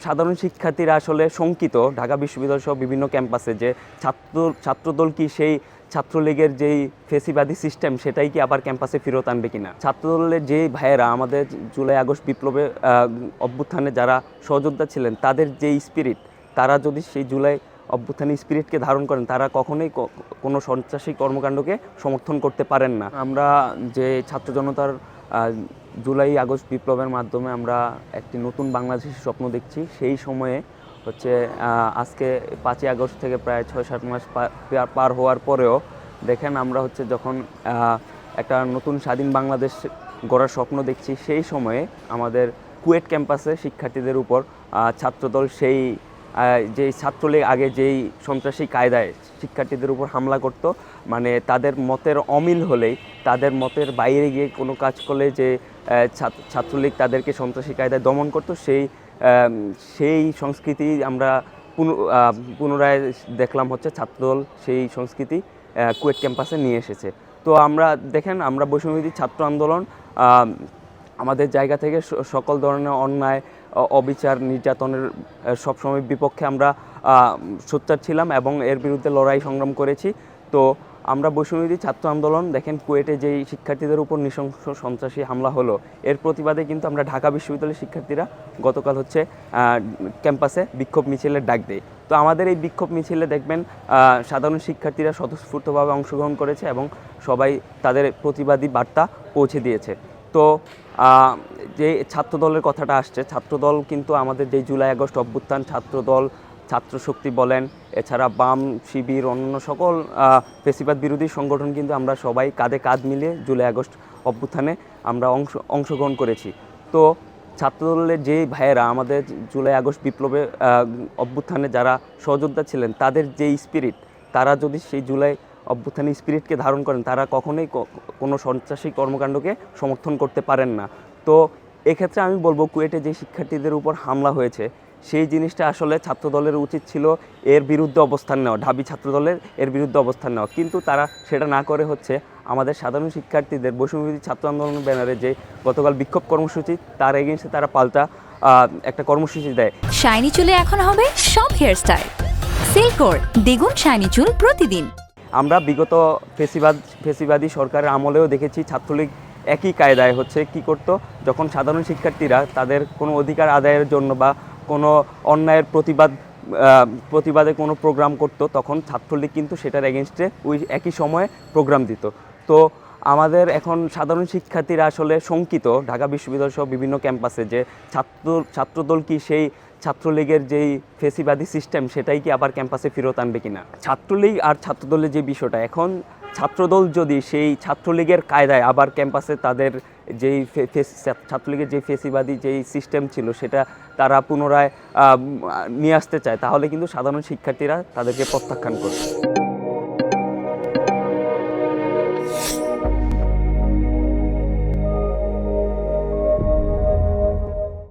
সাধারণ শিক্ষার্থীরা আসলে শঙ্কিত ঢাকা বিশ্ববিদ্যালয় সহ বিভিন্ন ক্যাম্পাসে যে ছাত্রদল কি সেই ছাত্রলীগের যেই ফেসিবাদী সিস্টেম সেটাই কি আবার ক্যাম্পাসে ফেরত আনবে কিনা। ছাত্রদলের যে ভাইয়েরা আমাদের জুলাই আগস্ট বিপ্লবে অভ্যুত্থানে যারা সহযোদ্ধা ছিলেন তাদের যে স্পিরিট, তারা যদি সেই জুলাই অভ্যুত্থানের স্পিরিটকে ধারণ করেন তারা কখনোই কোনো সন্ত্রাসী কর্মকাণ্ডকে সমর্থন করতে পারেন না। আমরা যে ছাত্র জনতার জুলাই আগস্ট বিপ্লবের মাধ্যমে আমরা একটি নতুন বাংলাদেশের স্বপ্ন দেখছি। সেই সময়ে হচ্ছে আজকে 5ই আগস্ট থেকে প্রায় 6-7 মাস পার হওয়ার পরেও দেখেন আমরা হচ্ছে যখন একটা নতুন স্বাধীন বাংলাদেশ গড়ার স্বপ্ন দেখছি, সেই সময়ে আমাদের কুয়েট ক্যাম্পাসে শিক্ষার্থীদের উপর ছাত্রদল সেই যে ছাত্রলীগ আগে যেই সন্ত্রাসী কায়দায় শিক্ষার্থীদের উপর হামলা করত, মানে তাদের মতের অমিল হলেই, তাদের মতের বাইরে গিয়ে কোনো কাজ করলে যে ছাত্রলীগ তাদেরকে সন্ত্রাসী কায়দায় দমন করত, সেই সংস্কৃতি আমরা পুনরায় দেখলাম হচ্ছে ছাত্রদল সেই সংস্কৃতি কুয়েট ক্যাম্পাসে নিয়ে এসেছে। তো আমরা দেখেন আমরা বৈষম্যবিরোধী ছাত্র আন্দোলন আমাদের জায়গা থেকে সকল ধরনের অন্যায়, অবিচার, নির্যাতনের সবসময় বিপক্ষে আমরা সোচ্চার ছিলাম এবং এর বিরুদ্ধে লড়াই সংগ্রাম করেছি। তো আমরা বৈষম্যবিরোধী ছাত্র আন্দোলন দেখেন কুয়েটে যেই শিক্ষার্থীদের উপর নৃশংস সন্ত্রাসী হামলা হলো, এর প্রতিবাদে কিন্তু আমরা ঢাকা বিশ্ববিদ্যালয়ের শিক্ষার্থীরা গতকাল হচ্ছে ক্যাম্পাসে বিক্ষোভ মিছিলের ডাক দেয়। তো আমাদের এই বিক্ষোভ মিছিলে দেখবেন সাধারণ শিক্ষার্থীরা স্বতঃস্ফূর্তভাবে অংশগ্রহণ করেছে এবং সবাই তাদের প্রতিবাদী বার্তা পৌঁছে দিয়েছে। তো যে ছাত্রদলের কথাটা আসছে, ছাত্রদল কিন্তু আমাদের যে জুলাই আগস্ট অভ্যুত্থান, ছাত্রদল, ছাত্রশক্তি বলেন, এছাড়া বাম শিবির, অন্য সকল ফেসিবাদ বিরোধী সংগঠন কিন্তু আমরা সবাই কাঁধে কাঁধ মিলিয়ে জুলাই আগস্ট অভ্যুত্থানে আমরা অংশগ্রহণ করেছি। তো ছাত্রদলের যে ভাইয়েরা আমাদের জুলাই আগস্ট বিপ্লবে অভ্যুত্থানে যারা সহযোদ্ধা ছিলেন তাদের যে স্পিরিট, তারা যদি সেই জুলাই অভ্যুত্থানের স্পিরিটকে ধারণ করেন তারা কখনোই কোনো সন্ত্রাসী কর্মকাণ্ডকে সমর্থন করতে পারেন না। তো এক্ষেত্রে আমি বলবো কুয়েটে যে শিক্ষার্থীদের উপর হামলা হয়েছে সেই জিনিসটা আসলে ছাত্রদলের উচিত ছিল এর বিরুদ্ধে অবস্থান নেওয়া, ঢাবি ছাত্রদলের এর বিরুদ্ধে অবস্থান নেওয়া, কিন্তু তারা সেটা না করে হচ্ছে আমাদের সাধারণ শিক্ষার্থীদের বৈষম্যবিরোধী ছাত্র আন্দোলন ব্যানারে যে গতকাল বিক্ষোভ কর্মসূচি, তার এগেইনস্টে তারা পাল্টা একটা কর্মসূচি দেয়। শাইনি চুলে এখন হবে সব হেয়ারস্টাইল, সিল্কোর দ্বিগুণ শাইনি চুল প্রতিদিন। আমরা বিগত ফেসিবাদী সরকারের আমলেও দেখেছি ছাত্রলীগ একই কায়দায় হচ্ছে কি করতো, যখন সাধারণ শিক্ষার্থীরা তাদের কোনো অধিকার আদায়ের জন্য বা কোনো অন্যায়ের প্রতিবাদে কোনো প্রোগ্রাম করতো, তখন ছাত্রলীগ কিন্তু সেটার এগেনস্টে ওই একই সময়ে প্রোগ্রাম দিত। তো আমাদের এখন সাধারণ শিক্ষার্থীরা আসলে শঙ্কিত ঢাকা বিশ্ববিদ্যালয় সহ বিভিন্ন ক্যাম্পাসে যে ছাত্রদল কি সেই ছাত্রলীগের যেই ফেসিবাদী সিস্টেম সেটাই কি আবার ক্যাম্পাসে ফেরত আনবে কিনা। ছাত্রলীগ আর ছাত্রদলের যে বিষয়টা, এখন ছাত্রদল যদি সেই ছাত্রলীগের কায়দায় আবার ক্যাম্পাসে তাদের যেই ছাত্রলীগের যে ফেসিবাদী যেই সিস্টেম ছিল সেটা তারা পুনরায় নিয়ে আসতে চায়, তাহলে কিন্তু সাধারণ শিক্ষার্থীরা তাদেরকে প্রত্যাখ্যান করবে।